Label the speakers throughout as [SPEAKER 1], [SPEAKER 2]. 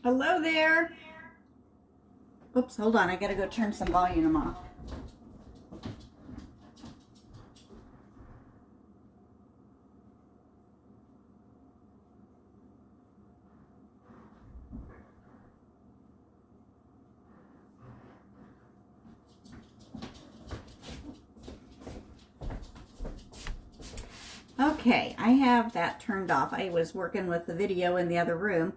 [SPEAKER 1] Hello there. Oops, hold on. I gotta go turn some volume off. Okay, I have that turned off. I was working with the video in the other room.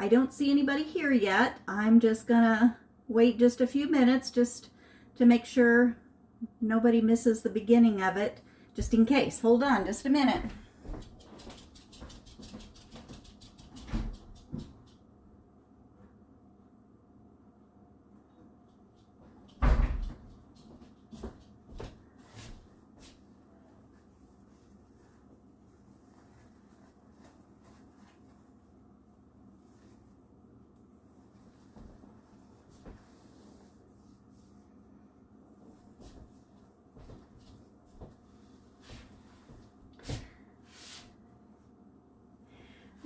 [SPEAKER 1] I don't see anybody here yet. I'm just gonna wait just a few minutes just to make sure nobody misses the beginning of it, just in case. Hold on just a minute.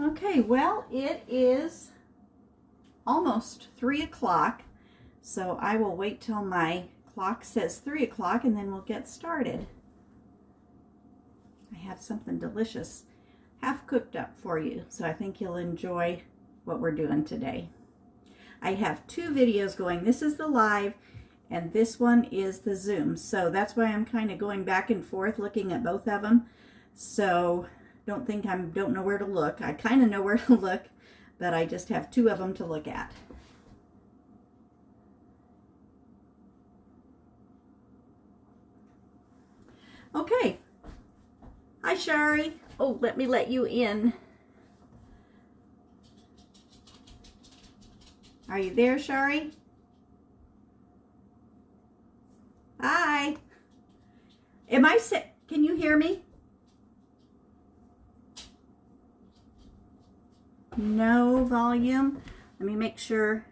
[SPEAKER 1] Okay, well, it is almost 3 o'clock, so I will wait till my clock says 3 o'clock and then we'll get started. I have something delicious half cooked up for you, so I think you'll enjoy what we're doing today. I have 2 videos going. This is the live and this one is the Zoom, so that's why I'm kind of going back and forth looking at both of them. So don't think I don't know where to look. I kind of know where to look, but I just have 2 of them to look at. Okay. Hi, Shari. Oh, let me let you in. Are you there, Shari? Hi. Am I sick? Can you hear me? No volume. Let me make sure.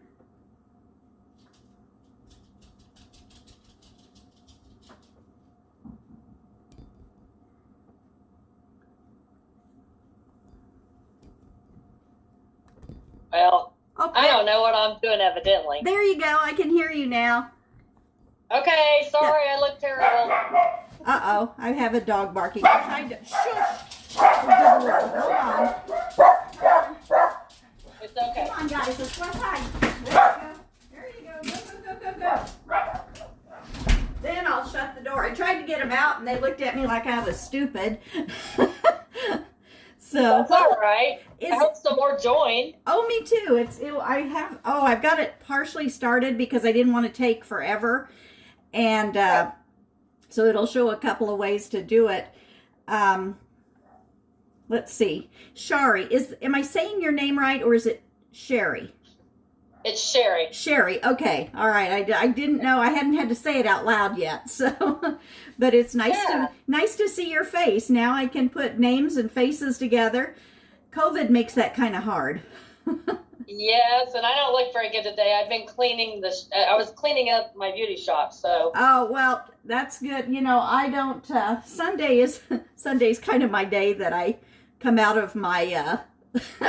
[SPEAKER 2] Well,
[SPEAKER 1] Okay.
[SPEAKER 2] I don't know what I'm doing evidently.
[SPEAKER 1] There you go. I can hear you now.
[SPEAKER 2] Okay, sorry, I look terrible.
[SPEAKER 1] Uh-oh. I have a dog barking. I'm trying to... Shush! Oh, good Lord. Hold on.
[SPEAKER 2] It's okay.
[SPEAKER 1] Come on, guys. Let's run hide. There you go. There you go. Go, go, go, go. Then I'll shut the door. I tried to get them out, and they looked at me like I was stupid. So
[SPEAKER 2] That's all right. I
[SPEAKER 1] Is-
[SPEAKER 2] hope some more join.
[SPEAKER 1] Oh, me too. I've got it partially started because I didn't want to take forever. And so it'll show a couple of ways to do it. Let's see. Shari, am I saying your name right or is it Sherry?
[SPEAKER 2] It's Sherry.
[SPEAKER 1] Sherry. Okay. All right. I didn't know. I hadn't had to say it out loud yet. So, but it's nice to see your face. Now I can put names and faces together. COVID makes that kind of hard.
[SPEAKER 2] Yes, and I don't look very good today. I've been cleaning I was cleaning up my beauty shop, so.
[SPEAKER 1] Oh, well, that's good. You know, I don't, Sunday's kind of my day that I come out of my,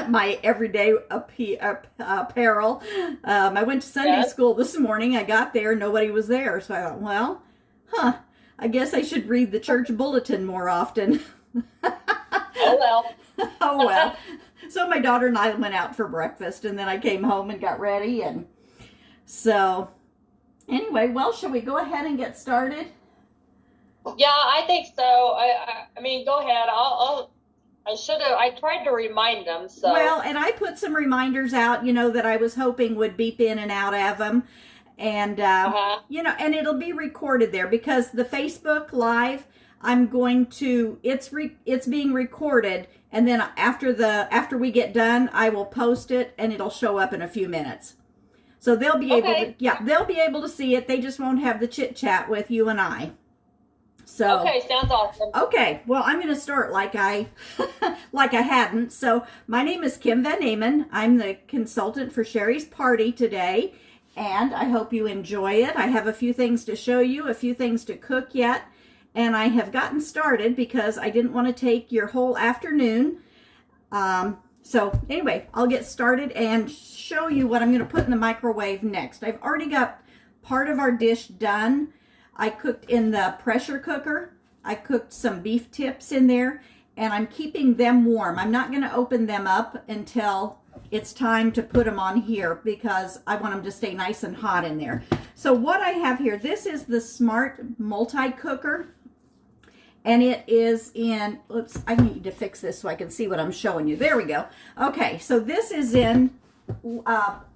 [SPEAKER 1] my everyday apparel. I went to Sunday school this morning. I got there, nobody was there. So I thought, well, I guess I should read the church bulletin more often.
[SPEAKER 2] Oh, well.
[SPEAKER 1] Oh, well. So my daughter and I went out for breakfast, and then I came home and got ready. And so anyway, well, shall we go ahead and get started?
[SPEAKER 2] Yeah, I think so. I mean, go ahead. I tried to remind them, so.
[SPEAKER 1] Well, and I put some reminders out, that I was hoping would beep in and out of them. And, and it'll be recorded there because the Facebook Live, it's being recorded. And then after we get done, I will post it and it'll show up in a few minutes. So they'll be they'll be able to see it. They just won't have the chit chat with you and I. So
[SPEAKER 2] okay, sounds awesome.
[SPEAKER 1] Okay, well, I'm going to start like I hadn't. So my name is Kim Van Amen. I'm the consultant for Sherry's party today, and I hope you enjoy it. I have a few things to show you, a few things to cook yet, and I have gotten started because I didn't want to take your whole afternoon. So anyway, I'll get started and show you what I'm going to put in the microwave next. I've already got part of our dish done. I cooked in the pressure cooker. I cooked some beef tips in there, and I'm keeping them warm. I'm not going to open them up until it's time to put them on here because I want them to stay nice and hot in there. So what I have here, this is the Smart multi-cooker, and it is in, oops, I need to fix this so I can see what I'm showing you. There we go. Okay, so this is in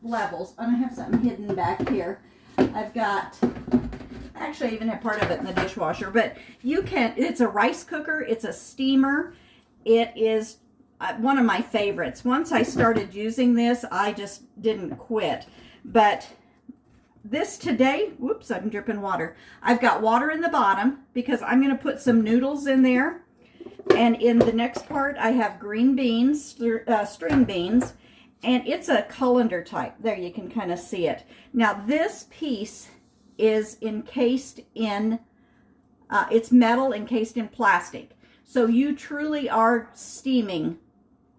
[SPEAKER 1] levels. And I have something hidden back here. I've got, actually I even have part of it in the dishwasher, but you can, it's a rice cooker, it's a steamer. It is one of my favorites. Once I started using this, I just didn't quit. But this today, whoops, I'm dripping water. I've got water in the bottom because I'm going to put some noodles in there. And in the next part, I have green beans, string beans, and it's a colander type. There, you can kind of see it. Now, this piece is encased in, it's metal encased in plastic. So you truly are steaming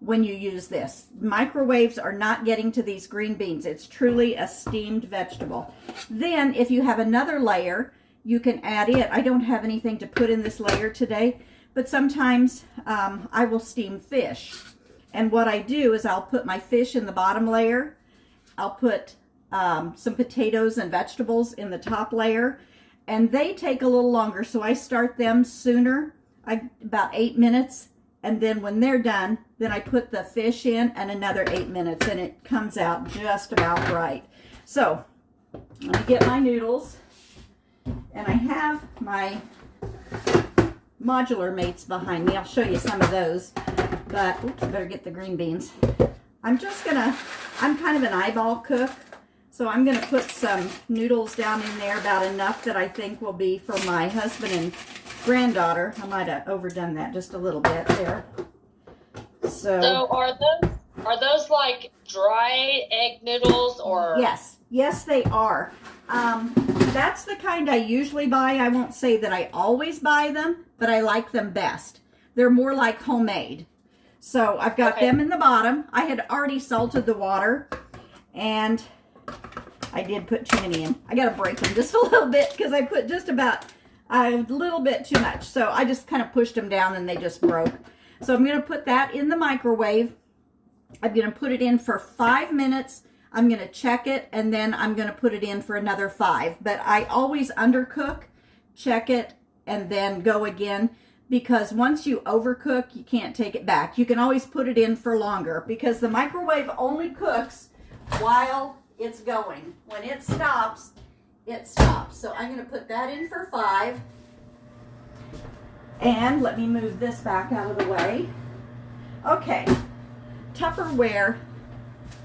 [SPEAKER 1] when you use this. Microwaves are not getting to these green beans. It's truly a steamed vegetable. Then if you have another layer, you can add it. I don't have anything to put in this layer today, but sometimes I will steam fish. And what I do is I'll put my fish in the bottom layer. I'll put some potatoes and vegetables in the top layer, and they take a little longer, so I start them sooner, about 8 minutes. And then when they're done, then I put the fish in and another 8 minutes, and it comes out just about right. So let me get my noodles, and I have my modular mates behind me. I'll show you some of those, but oops, better get the green beans. I'm kind of an eyeball cook, so I'm gonna put some noodles down in there, about enough that I think will be for my husband and granddaughter. I might have overdone that just a little bit there. So
[SPEAKER 2] are those like dry egg noodles or?
[SPEAKER 1] Yes they are. That's the kind I usually buy. I won't say that I always buy them, but I like them best. They're more like homemade. So I've got them in the bottom. I had already salted the water, and I did put too many in. I gotta break them just a little bit because I put just about a little bit too much. So I just kind of pushed them down and they just broke. So I'm going to put that in the microwave. I'm going to put it in for 5 minutes. I'm going to check it, and then I'm going to put it in for another 5. But I always undercook, check it, and then go again, because once you overcook, you can't take it back. You can always put it in for longer because the microwave only cooks while it's going. When it stops, it stops. So I'm going to put that in for 5. And let me move this back out of the way. Okay. Tupperware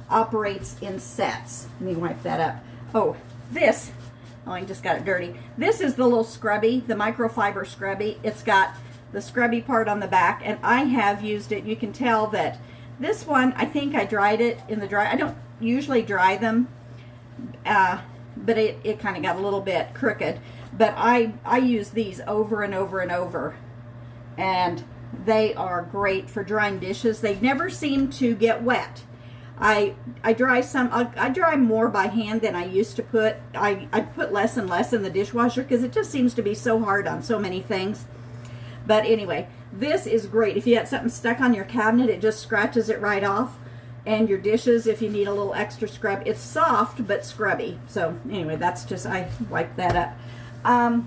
[SPEAKER 1] operates in sets. Let me wipe that up. Oh, I just got it dirty. This is the little scrubby, the microfiber scrubby. It's got the scrubby part on the back, and I have used it. You can tell that this one, I think I dried it in the dry. I don't usually dry them, but it kind of got a little bit crooked. But I use these over and over and over, and they are great for drying dishes. They never seem to get wet. I dry more by hand than I used to put. I put less and less in the dishwasher because it just seems to be so hard on so many things. But anyway, this is great. If you had something stuck on your cabinet, it just scratches it right off. And your dishes, if you need a little extra scrub, it's soft but scrubby. So anyway, that's just, I wiped that up.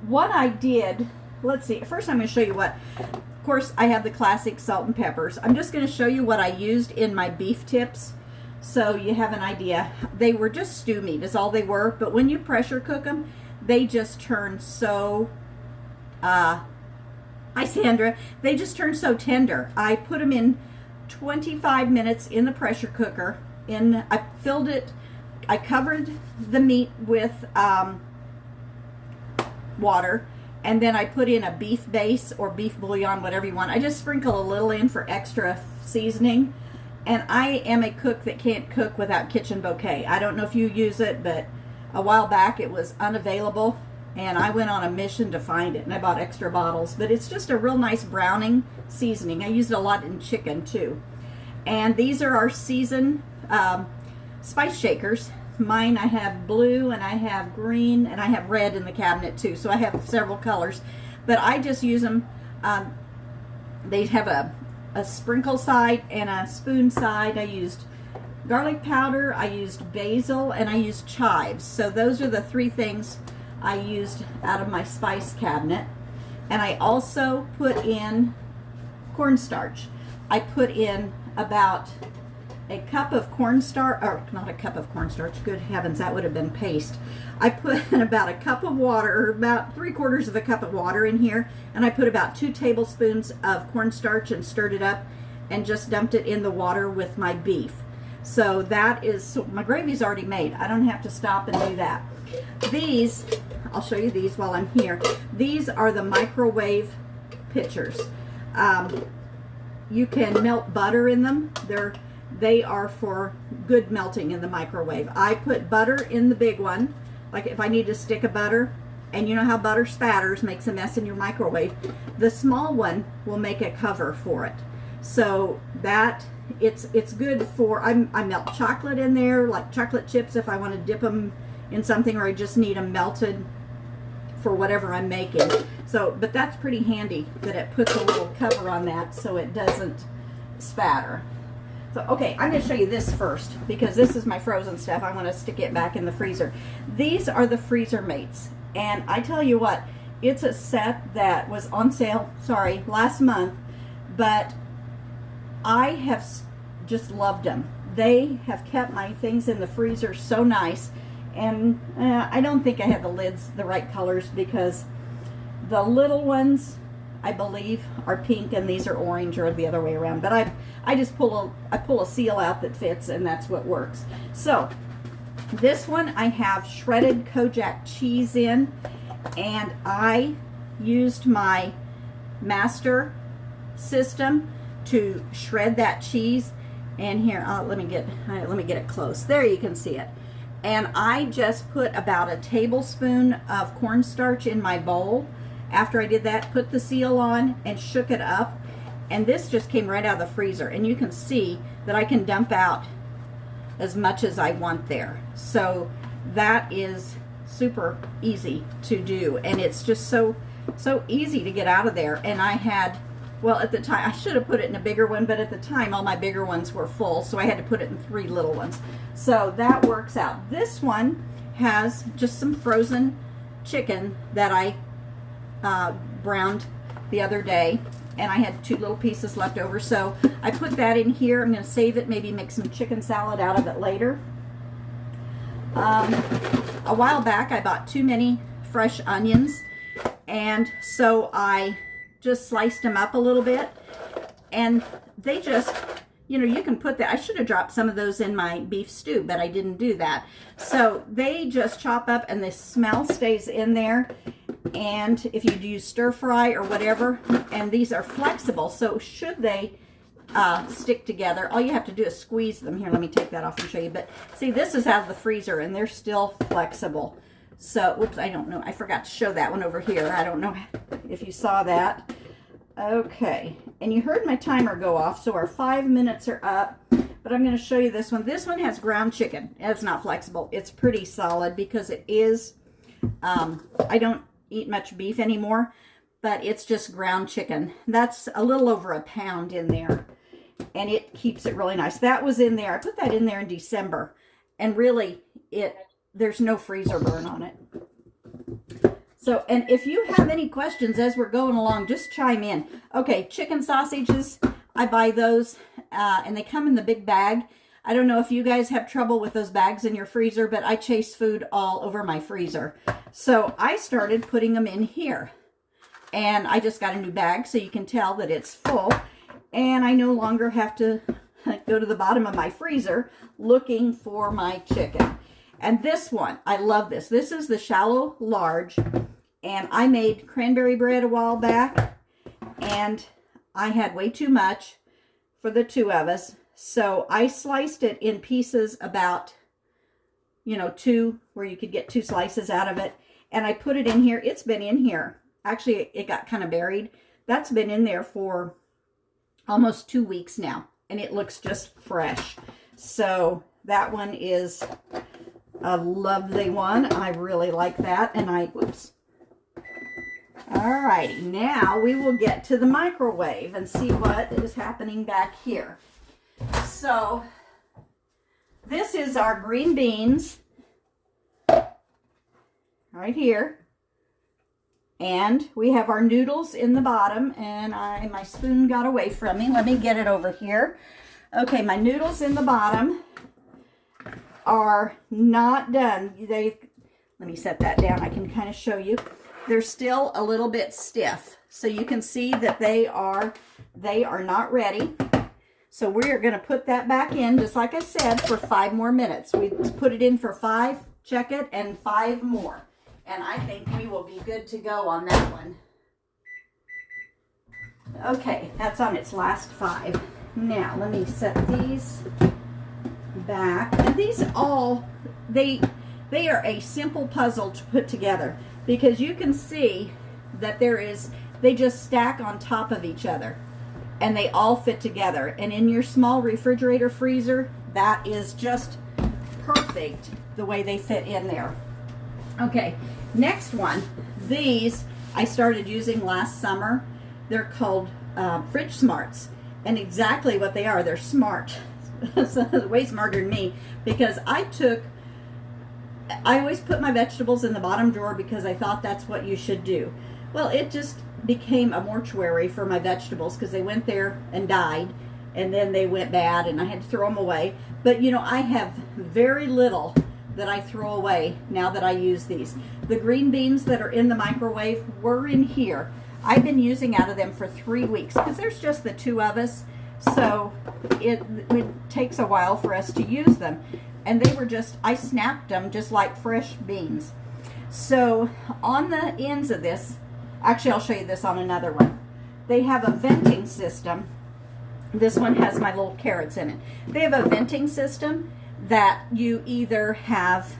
[SPEAKER 1] What I did, let's see, first I'm going to show you what, of course I have the classic salt and peppers. I'm just going to show you what I used in my beef tips so you have an idea. They were just stew meat is all they were, but when you pressure cook them, they just turn so, hi Sandra, they just turn so tender. I put them in 25 minutes in the pressure cooker. I filled it, I covered the meat with water, and then I put in a beef base or beef bouillon, whatever you want. I just sprinkle a little in for extra seasoning. And I am a cook that can't cook without kitchen bouquet. I don't know if you use it, but a while back it was unavailable, and I went on a mission to find it, and I bought extra bottles. But it's just a real nice browning seasoning. I used it a lot in chicken too. And these are our season spice shakers. Mine, I have blue and I have green and I have red in the cabinet too. So I have several colors, but I just use them. They have a sprinkle side and a spoon side. I used garlic powder, I used basil, and I used chives. So those are the three things I used out of my spice cabinet. And I also put in cornstarch. I put in about a cup of cornstarch, or not a cup of cornstarch, good heavens, that would have been paste. I put in about a cup of water, or about 3/4 of a cup of water in here, and I put about 2 tablespoons of cornstarch and stirred it up and just dumped it in the water with my beef. So that is, so my gravy's already made. I don't have to stop and do that. These, I'll show you these while I'm here. These are the microwave pitchers. You can melt butter in them. They are for good melting in the microwave. I put butter in the big one, like if I need a stick of butter, and you know how butter spatters, makes a mess in your microwave. The small one will make a cover for it. So that, it's good for, I melt chocolate in there, like chocolate chips if I want to dip them in something, or I just need them melted for whatever I'm making. So, but that's pretty handy that it puts a little cover on that so it doesn't spatter. So, okay, I'm going to show you this first because this is my frozen stuff. I want to stick it back in the freezer. These are the freezer mates. And I tell you what, it's a set that was on sale, last month, but I have just loved them. They have kept my things in the freezer so nice. And I don't think I have the lids the right colors because the little ones, I believe, are pink and these are orange, or the other way around. But I just pull a seal out that fits, and that's what works. So this one I have shredded Kojak cheese in, and I used my master system to shred that cheese. And here, let me get it close. There, you can see it. And I just put about a tablespoon of cornstarch in my bowl. After I did that, put the seal on and shook it up. And this just came right out of the freezer. And you can see that I can dump out as much as I want there. So that is super easy to do. And it's just so easy to get out of there. And I had, well, at the time, I should have put it in a bigger one, but at the time, all my bigger ones were full. So I had to put it in 3 little ones. So that works out. This one has just some frozen chicken that I browned the other day, and I had 2 little pieces left over, so I put that in here. I'm going to save it, maybe make some chicken salad out of it later. A while back I bought too many fresh onions, and so I just sliced them up a little bit, and they just, you know, you can put that, I should have dropped some of those in my beef stew, but I didn't do that. So they just chop up and the smell stays in there. And if you do stir fry or whatever, and these are flexible, so should they stick together, all you have to do is squeeze them. Here, let me take that off and show you. But see, this is out of the freezer and they're still flexible. So, whoops, I don't know. I forgot to show that one over here. I don't know if you saw that. Okay, and you heard my timer go off, so our 5 minutes are up. But I'm going to show you this one. This one has ground chicken. It's not flexible. It's pretty solid because it is, I don't eat much beef anymore, but it's just ground chicken. That's a little over a pound in there, and it keeps it really nice. That was in there. I put that in there in December, and really, there's no freezer burn on it. So, and if you have any questions as we're going along, just chime in. Okay, chicken sausages, I buy those, and they come in the big bag. I don't know if you guys have trouble with those bags in your freezer, but I chase food all over my freezer. So I started putting them in here. And I just got a new bag so you can tell that it's full. And I no longer have to go to the bottom of my freezer looking for my chicken. And this one, I love this. This is the shallow large. And I made cranberry bread a while back. And I had way too much for the 2 of us. So I sliced it in pieces about, you know, 2, where you could get 2 slices out of it. And I put it in here. It's been in here. Actually, it got kind of buried. That's been in there for almost 2 weeks now. and it looks just fresh. So that one is a lovely one. I really like that. And whoops. Alrighty, now we will get to the microwave and see what is happening back here. So this is our green beans right here. And we have our noodles in the bottom, and my spoon got away from me. Let me get it over here. Okay, my noodles in the bottom are not done. Let me set that down. I can kind of show you. They're still a little bit stiff. So you can see that they are not ready. So we're going to put that back in, just like I said, for 5 more minutes. We put it in for 5, check it, and 5 more. And I think we will be good to go on that one. Okay, that's on its last 5. Now, let me set these back. And these all, they are a simple puzzle to put together, because you can see that they just stack on top of each other. And they all fit together. And in your small refrigerator freezer, that is just perfect the way they fit in there. Okay, next one. These I started using last summer. They're called Fridge Smarts. And exactly what they are, they're smart. So, way smarter than me, because I always put my vegetables in the bottom drawer because I thought that's what you should do. Well, it just became a mortuary for my vegetables, because they went there and died, and then they went bad and I had to throw them away. But you know, I have very little that I throw away now that I use these. The green beans that are in the microwave were in here. I've been using out of them for 3 weeks because there's just the 2 of us, so it takes a while for us to use them. And they were I snapped them just like fresh beans. So on the ends of this, actually I'll show you this on another one. They have a venting system. This one has my little carrots in it. They have a venting system that you either have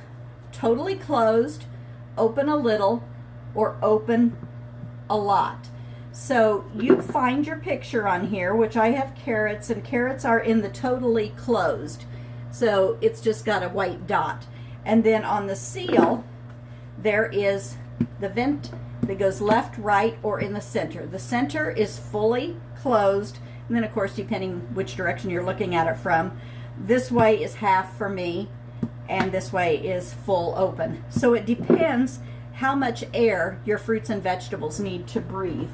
[SPEAKER 1] totally closed, open a little, or open a lot. So you find your picture on here, which I have carrots, and carrots are in the totally closed. So it's just got a white dot. And then on the seal, there is the vent that goes left, right, or in the center. The center is fully closed. And then, of course, depending which direction you're looking at it from, this way is half for me, and this way is full open. So it depends how much air your fruits and vegetables need to breathe.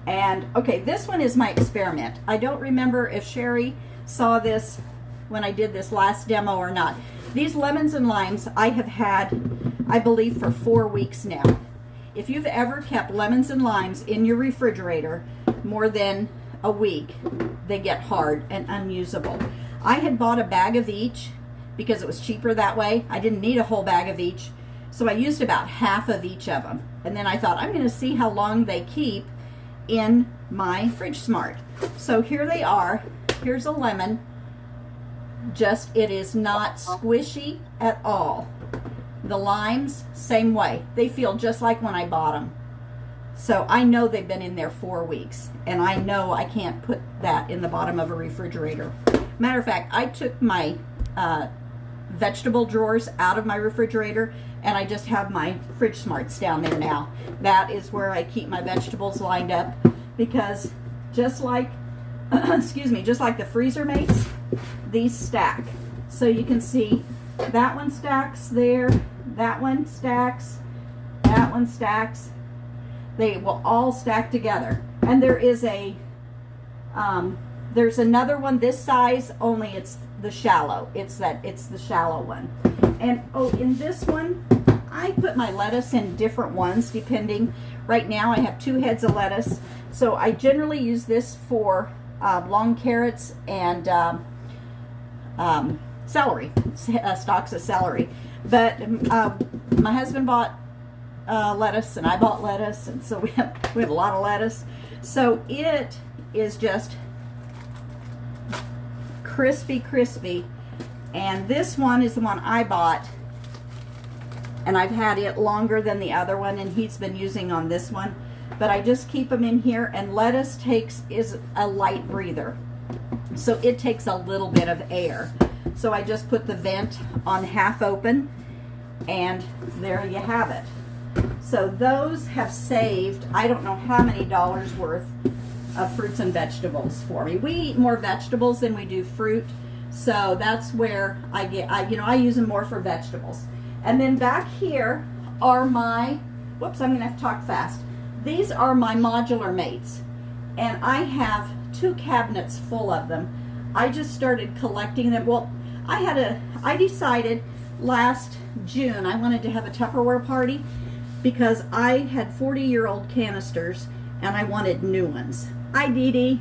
[SPEAKER 1] And, okay, this one is my experiment. I don't remember if Sherry saw this when I did this last demo or not. These lemons and limes I have had, I believe, for 4 weeks now. If you've ever kept lemons and limes in your refrigerator more than a week, they get hard and unusable. I had bought a bag of each because it was cheaper that way. I didn't need a whole bag of each, so I used about half of each of them. And then I thought, I'm going to see how long they keep in my Fridge Smart. So here they are. Here's a lemon. It is not squishy at all. The limes, same way. They feel just like when I bought them. So I know they've been in there 4 weeks, and I know I can't put that in the bottom of a refrigerator. Matter of fact, I took my vegetable drawers out of my refrigerator, and I just have my Fridge Smarts down there now. That is where I keep my vegetables lined up, because just like, excuse me, just like the freezer mates, these stack. So you can see that one stacks there, that one stacks, that one stacks. They will all stack together. And there is there's another one this size, only it's the shallow. It's the shallow one. And oh, in this one, I put my lettuce in different ones depending. Right now I have 2 heads of lettuce. So I generally use this for long carrots and celery, stalks of celery. But my husband bought lettuce, and I bought lettuce, and so we have a lot of lettuce. So it is just crispy, and this one is the one I bought, and I've had it longer than the other one, and he's been using on this one. But I just keep them in here, and lettuce is a light breather. So it takes a little bit of air. So I just put the vent on half open, and there you have it. So those have saved, I don't know how many dollars worth of fruits and vegetables for me. We eat more vegetables than we do fruit. So that's where I use them more for vegetables. And then back here are my, whoops, I'm gonna have to talk fast. These are my modular mates. And I have 2 cabinets full of them. I just started collecting them. Well, I decided last June I wanted to have a Tupperware party because I had 40-year-old canisters and I wanted new ones. Hi, Dee Dee.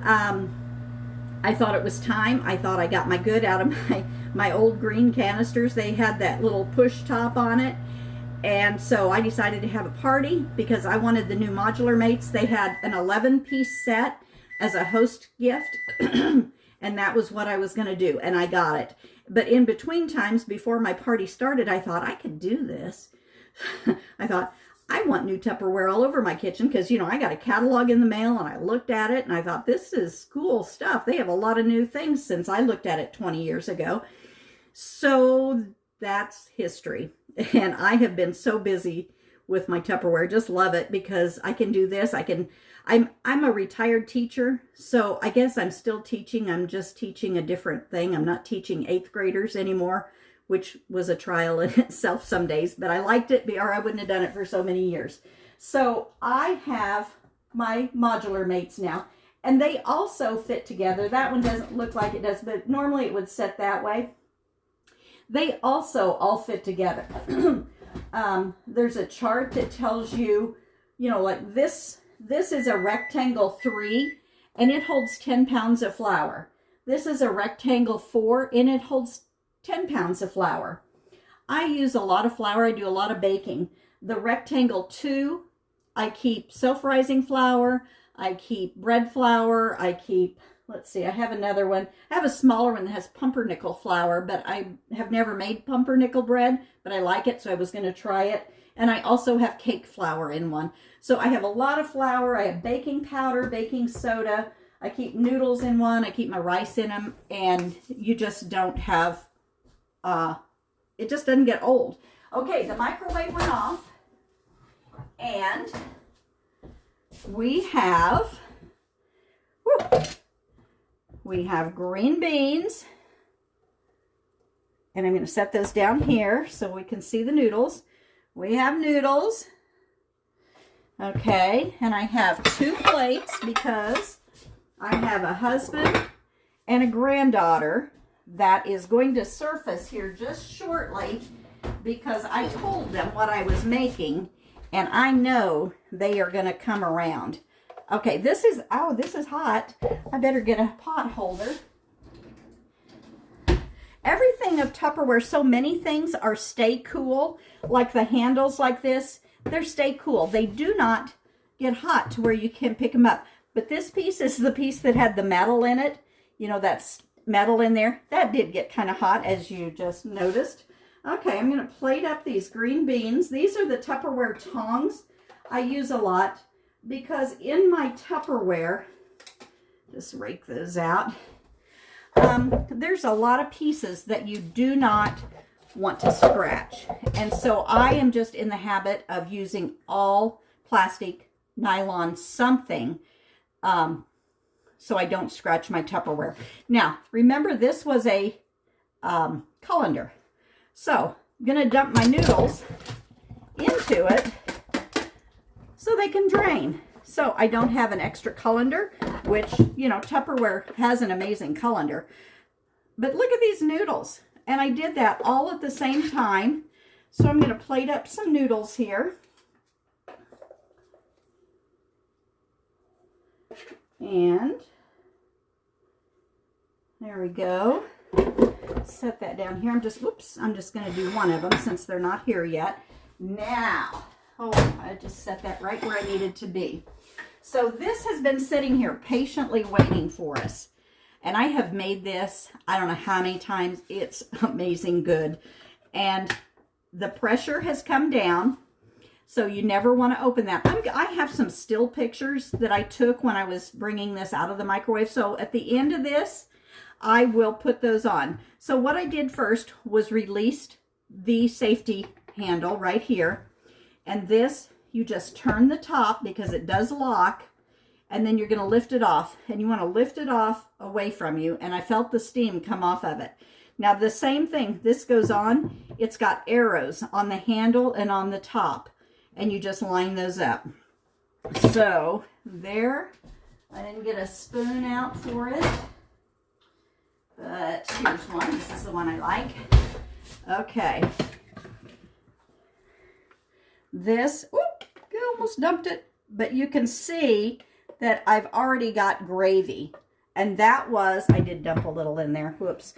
[SPEAKER 1] I thought it was time. I thought I got my good out of my old green canisters. They had that little push top on it. And so I decided to have a party because I wanted the new modular mates. They had an 11-piece set as a host gift. And that was what I was going to do. And I got it. But in between times, before my party started, I thought I could do this. I thought, I want new Tupperware all over my kitchen because, you know, I got a catalog in the mail and I looked at it and I thought, this is cool stuff. They have a lot of new things since I looked at it 20 years ago. So that's history. And I have been so busy with my Tupperware. Just love it because I can do this. I'm a retired teacher, so I guess I'm still teaching. I'm just teaching a different thing. I'm not teaching 8th graders anymore, which was a trial in itself some days, but I liked it, or I wouldn't have done it for so many years. So I have my modular mates now, and they also fit together. That one doesn't look like it does, but normally it would sit that way. They also all fit together. There's a chart that tells you, you know, like this is a rectangle 3, and it holds 10 pounds of flour. This is a rectangle 4, and it holds 10 pounds of flour. I use a lot of flour. I do a lot of baking. The rectangle 2, I keep self-rising flour. I keep bread flour. I keep, let's see, I have another one. I have a smaller one that has pumpernickel flour, but I have never made pumpernickel bread, but I like it, so I was going to try it. And I also have cake flour in one. So I have a lot of flour. I have baking powder, baking soda. I keep noodles in one. I keep my rice in them. And you just don't have, it just doesn't get old. Okay, the microwave went off. And we have green beans. And I'm going to set those down here so we can see the noodles. We have noodles. Okay, and I have 2 plates because I have a husband and a granddaughter that is going to surface here just shortly because I told them what I was making and I know they are going to come around. Okay, this is hot. I better get a pot holder. Everything of Tupperware, so many things are stay cool, like the handles like this, they're stay cool. They do not get hot to where you can pick them up. But this piece is the piece that had the metal in it. You know, that's metal in there. That did get kind of hot, as you just noticed. Okay, I'm going to plate up these green beans. These are the Tupperware tongs I use a lot because in my Tupperware, just rake those out. There's a lot of pieces that you do not want to scratch. And so I am just in the habit of using all plastic, nylon, something, so I don't scratch my Tupperware. Now, remember this was a colander. So I'm going to dump my noodles into it so they can drain. So I don't have an extra colander, which, you know, Tupperware has an amazing colander. But look at these noodles. And I did that all at the same time. So I'm going to plate up some noodles here. And there we go. Set that down here. I'm just going to do one of them since they're not here yet. Now, I just set that right where I needed to be. So this has been sitting here patiently waiting for us. And I have made this, I don't know how many times. It's amazing good. And the pressure has come down. So you never want to open that. I have some still pictures that I took when I was bringing this out of the microwave. So at the end of this, I will put those on. So what I did first was released the safety handle right here. And this, you just turn the top because it does lock. And then you're going to lift it off. And you want to lift it off away from you. And I felt the steam come off of it. Now the same thing, this goes on. It's got arrows on the handle and on the top. And you just line those up. So there, I didn't get a spoon out for it, but here's one. This is the one I like. Okay. This, whoop, I almost dumped it, but you can see that I've already got gravy. And that was, I did dump a little in there. Whoops.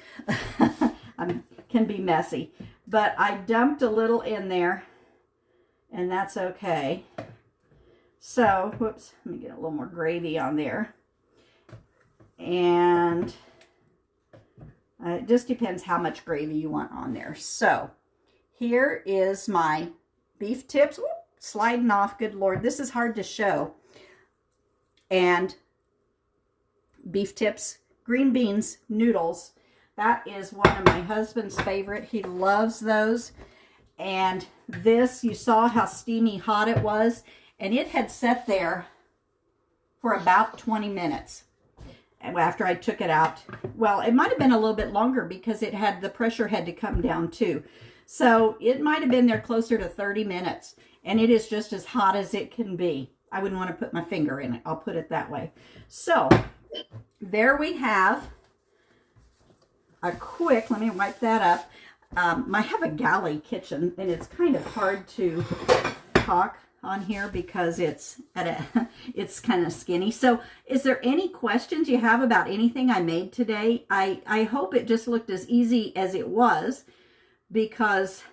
[SPEAKER 1] Can be messy. But I dumped a little in there. And that's okay. So, whoops, let me get a little more gravy on there. And it just depends how much gravy you want on there. So, here is my beef tips. Whoop, sliding off, good Lord. This is hard to show. And beef tips, green beans, noodles. That is one of my husband's favorite. He loves those. And this, you saw how steamy hot it was, and it had sat there for about 20 minutes after I took it out. Well, it might have been a little bit longer because it had, the pressure had to come down too. So it might have been there closer to 30 minutes, and it is just as hot as it can be. I wouldn't want to put my finger in it. I'll put it that way. So there we have a quick, let me wipe that up. I have a galley kitchen, and it's kind of hard to talk on here because it's it's kind of skinny. So is there any questions you have about anything I made today? I hope it just looked as easy as it was, because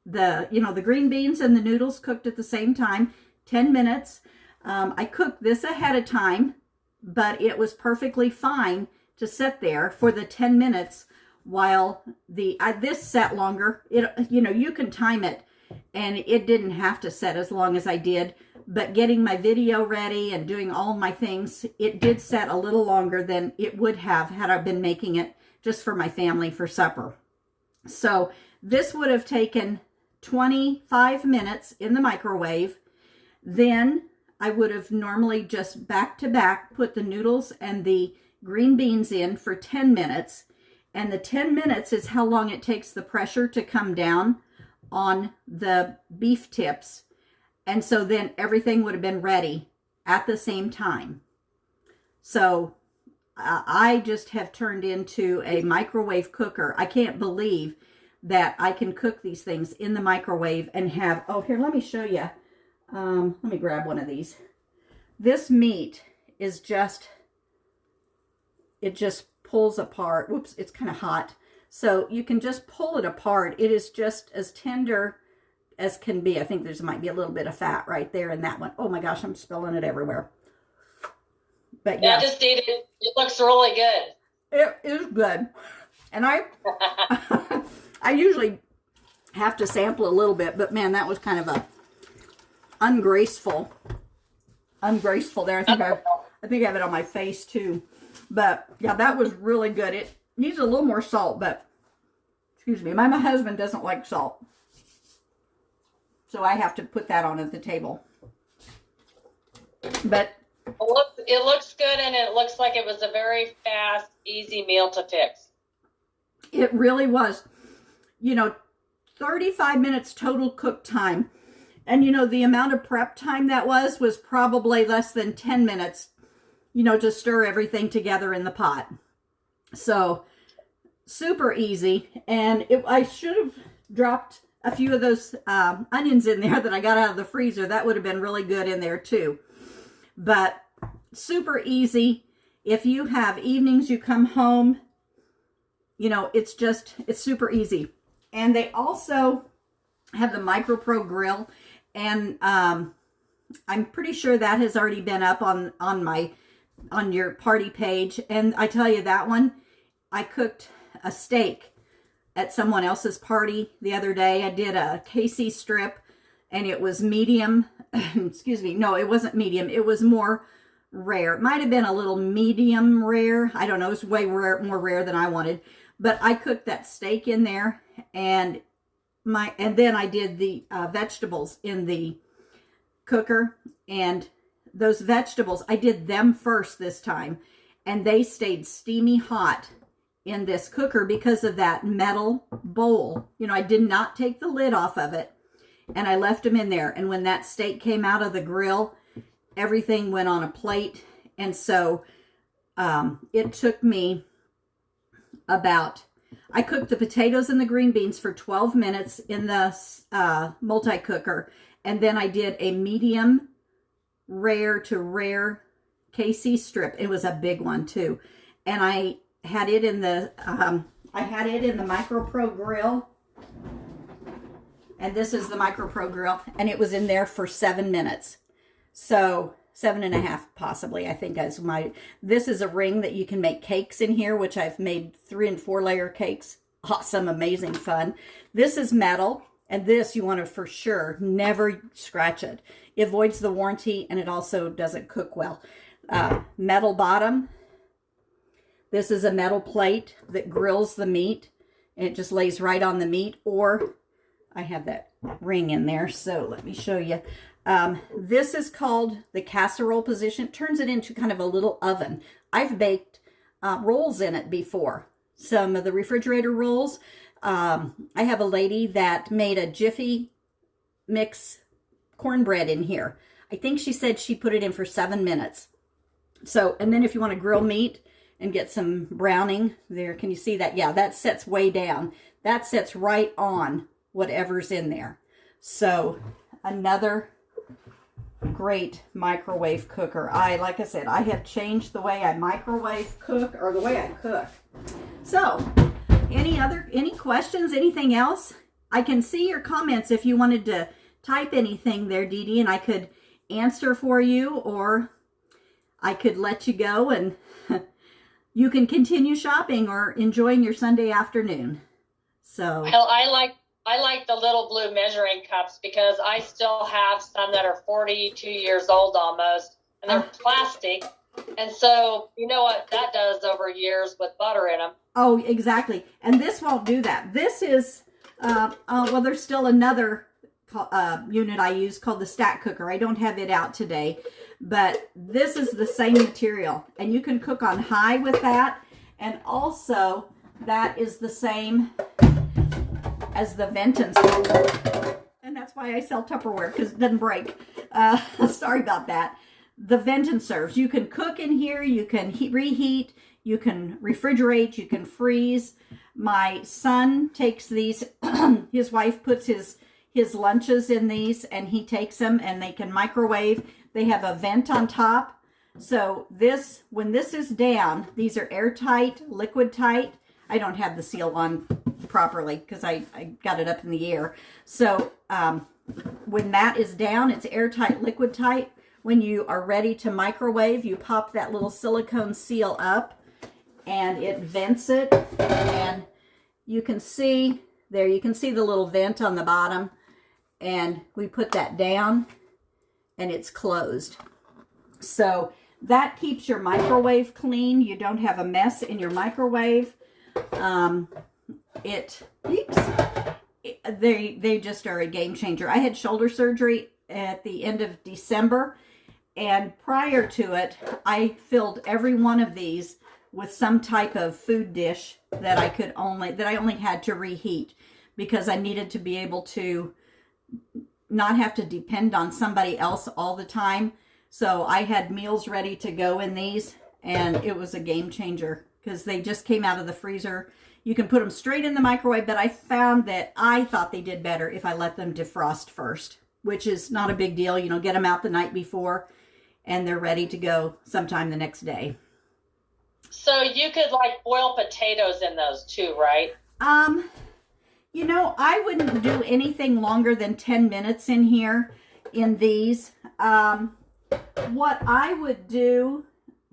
[SPEAKER 1] the green beans and the noodles cooked at the same time, 10 minutes. I cooked this ahead of time, but it was perfectly fine to sit there for the 10 minutes while this sat longer. You can time it, and it didn't have to set as long as I did, but getting my video ready and doing all my things, it did set a little longer than it would have had I been making it just for my family for supper. So this would have taken 25 minutes in the microwave. Then I would have normally just back to back put the noodles and the green beans in for 10 minutes. And the 10 minutes is how long it takes the pressure to come down on the beef tips. And so then everything would have been ready at the same time. So I just have turned into a microwave cooker. I can't believe that I can cook these things in the microwave and have, oh, here, let me show you. Let me grab one of these. This meat is just, it just pulls apart. Whoops, it's kind of hot. So you can just pull it apart. It is just as tender as can be. I think there's might be a little bit of fat right there in that one. Oh my gosh, I'm spilling it everywhere. But yeah,
[SPEAKER 2] I just ate it. It looks really good.
[SPEAKER 1] It is good. And I I usually have to sample a little bit, but man, that was kind of a ungraceful there. I think I have it on my face too. But yeah, that was really good. It needs a little more salt, but excuse me, my husband doesn't like salt. So I have to put that on at the table. But
[SPEAKER 2] it looks good, and it looks like it was a very fast, easy meal to fix.
[SPEAKER 1] It really was. 35 minutes total cook time. And the amount of prep time that was probably less than 10 minutes, to stir everything together in the pot. So super easy. And I should have dropped a few of those onions in there that I got out of the freezer. That would have been really good in there too. But super easy. If you have evenings, you come home, it's super easy. And they also have the MicroPro grill. And I'm pretty sure that has already been up on your party page. And I tell you, that one, I cooked a steak at someone else's party the other day. I did a KC strip and it was medium. Excuse me. No, it wasn't medium. It was more rare. It might have been a little medium rare. I don't know. It's way more rare than I wanted. But I cooked that steak in there, and then I did the vegetables in the cooker, and those vegetables, I did them first this time, and they stayed steamy hot in this cooker because of that metal bowl. You know, I did not take the lid off of it, and I left them in there. And when that steak came out of the grill, everything went on a plate. And so it took me I cooked the potatoes and the green beans for 12 minutes in the multi-cooker. And then I did a medium rare to rare KC strip. It was a big one too. And I had it in the, Micro Pro grill. And this is the Micro Pro grill. And it was in there for 7 minutes. So 7.5 possibly, I think is this is a ring that you can make cakes in here, which I've made 3 and 4 layer cakes. Awesome, amazing fun. This is metal, and this you want to for sure never scratch it. It voids the warranty, and it also doesn't cook well. Metal bottom. This is a metal plate that grills the meat, and it just lays right on the meat. Or I have that ring in there, so let me show you. This is called the casserole position. It turns it into kind of a little oven. I've baked rolls in it before. Some of the refrigerator rolls. I have a lady that made a Jiffy mix cornbread in here. I think she said she put it in for 7 minutes. So, and then if you want to grill meat and get some browning there, can you see that? Yeah, that sets way down. That sets right on whatever's in there. So, another great microwave cooker. Like I said, I have changed the way I microwave cook, or the way I cook. So, any questions, anything else? I can see your comments if you wanted to type anything there, Dee Dee, and I could answer for you, or I could let you go and you can continue shopping or enjoying your Sunday afternoon. So,
[SPEAKER 2] well, I like the little blue measuring cups because I still have some that are 42 years old almost, and they're plastic. And so, you know what that does over years with butter in them.
[SPEAKER 1] Oh, exactly. And this won't do that. This is, well, there's still another unit I use called the stack cooker. I don't have it out today, but this is the same material. And you can cook on high with that. And also, that is the same as the Venton. And that's why I sell Tupperware, because it doesn't break. Sorry about that. The Venton serves. You can cook in here, you can reheat, you can refrigerate, you can freeze. My son takes these, his wife puts his lunches in these, and he takes them, and they can microwave. They have a vent on top. So this, when this is down, these are airtight, liquid tight. I don't have the seal on properly because I got it up in the air. So when that is down, it's airtight, liquid tight. When you are ready to microwave, you pop that little silicone seal up and it vents it. And you can see there, you can see the little vent on the bottom. And we put that down and it's closed. So that keeps your microwave clean. You don't have a mess in your microwave. They just are a game changer. I had shoulder surgery at the end of December, and prior to it, I filled every one of these with some type of food dish that I only had to reheat because I needed to be able to not have to depend on somebody else all the time. So I had meals ready to go in these, and it was a game changer because they just came out of the freezer. You can put them straight in the microwave, but I found that I thought they did better if I let them defrost first, which is not a big deal. You know, get them out the night before and they're ready to go sometime the next day.
[SPEAKER 2] So you could like boil potatoes in those too, right?
[SPEAKER 1] You know, I wouldn't do anything longer than 10 minutes in here in these. What I would do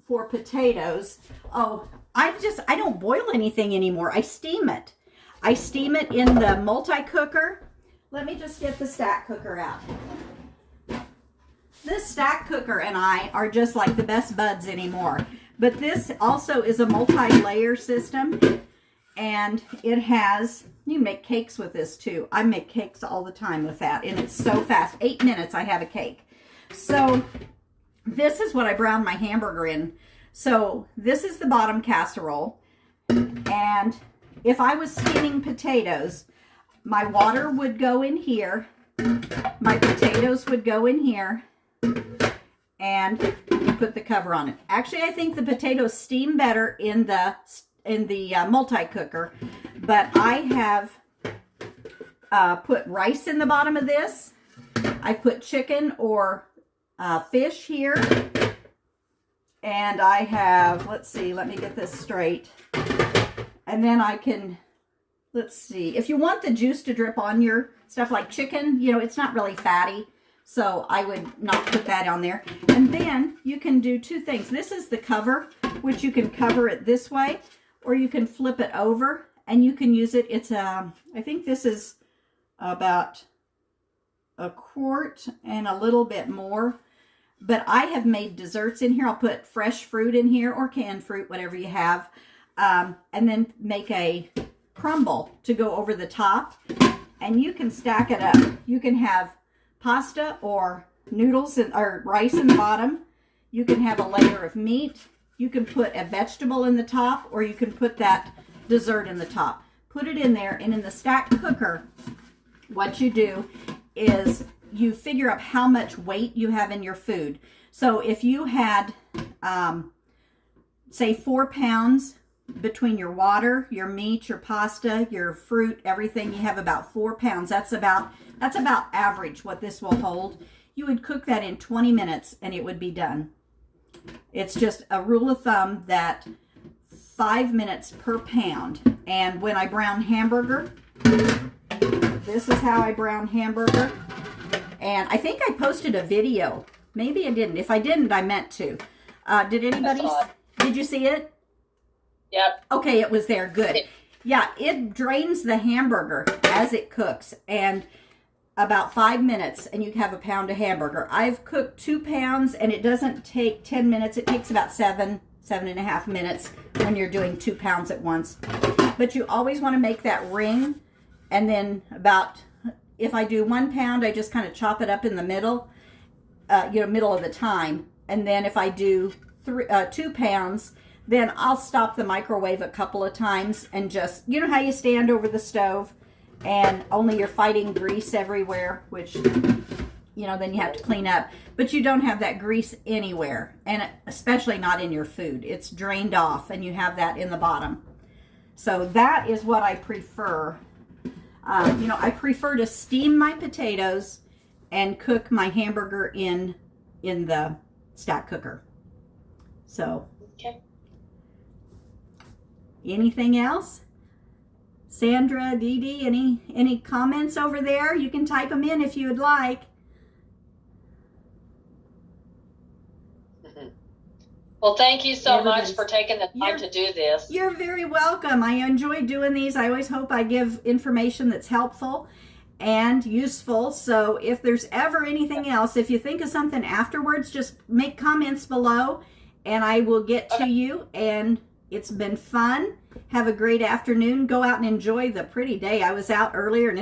[SPEAKER 1] for potatoes, I don't boil anything anymore. I steam it. I steam it in the multi-cooker. let me just get the stack cooker out. This stack cooker and I are just like the best buds anymore. But this also is a multi-layer system, and it has, you can make cakes with this too. I make cakes all the time with that, and it's so fast. 8 minutes I have a cake. So this is what I brown my hamburger in. So this is the bottom casserole, and if I was steaming potatoes, my water would go in here, my potatoes would go in here, and you put the cover on it. Actually, I think the potatoes steam better in the multi-cooker, but I have put rice in the bottom of this. I put chicken or fish here, and I have, let's see, let me get this straight, and then I can, let's see, if you want the juice to drip on your stuff like chicken, you know, it's not really fatty, so I would not put that on there. And then you can do two things. This is the cover, which you can cover it this way, or you can flip it over and you can use it. It's I think this is about a quart and a little bit more, but I have made desserts in here. I'll put fresh fruit in here or canned fruit, whatever you have, and then make a crumble to go over the top, and you can stack it up. You can have pasta or noodles or rice in the bottom. You can have a layer of meat. You can put a vegetable in the top, or you can put that dessert in the top. Put it in there, and in the stack cooker, what you do is you figure out how much weight you have in your food. So if you had, say 4 pounds between your water, your meat, your pasta, your fruit, everything, you have about 4 pounds. That's about average what this will hold. You would cook that in 20 minutes and it would be done. It's just a rule of thumb that 5 minutes per pound. And when I brown hamburger, this is how I brown hamburger. And I think I posted a video. Maybe I didn't. If I didn't, I meant to. Did anybody? Did you see it?
[SPEAKER 2] Yep.
[SPEAKER 1] Okay, it was there. Good. Yeah, it drains the hamburger as it cooks, and about 5 minutes, and you have a pound of hamburger. I've cooked 2 pounds, and it doesn't take 10 minutes. It takes about 7.5 minutes when you're doing 2 pounds at once. But you always want to make that ring, and then about, if I do 1 pound, I just kind of chop it up in the middle, middle of the time. And then if I do 2 pounds, then I'll stop the microwave a couple of times and just, you know how you stand over the stove and only you're fighting grease everywhere, which, then you have to clean up. But you don't have that grease anywhere, and especially not in your food. It's drained off and you have that in the bottom. So that is what I prefer. I prefer to steam my potatoes and cook my hamburger in the stack cooker. So.
[SPEAKER 2] Okay.
[SPEAKER 1] Anything else? Sandra, Dee Dee, any comments over there? You can type them in if you would like.
[SPEAKER 2] Well, thank you so much for taking the time to do this.
[SPEAKER 1] You're very welcome. I enjoy doing these. I always hope I give information that's helpful and useful. So if there's ever anything else, if you think of something afterwards, just make comments below and I will get to you. And it's been fun. Have a great afternoon. Go out and enjoy the pretty day. I was out earlier and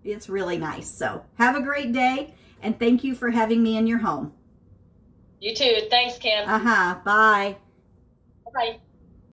[SPEAKER 1] it's really nice. So have a great day, and thank you for having me in your home.
[SPEAKER 2] You too. Thanks, Kim.
[SPEAKER 1] Bye.
[SPEAKER 2] Bye.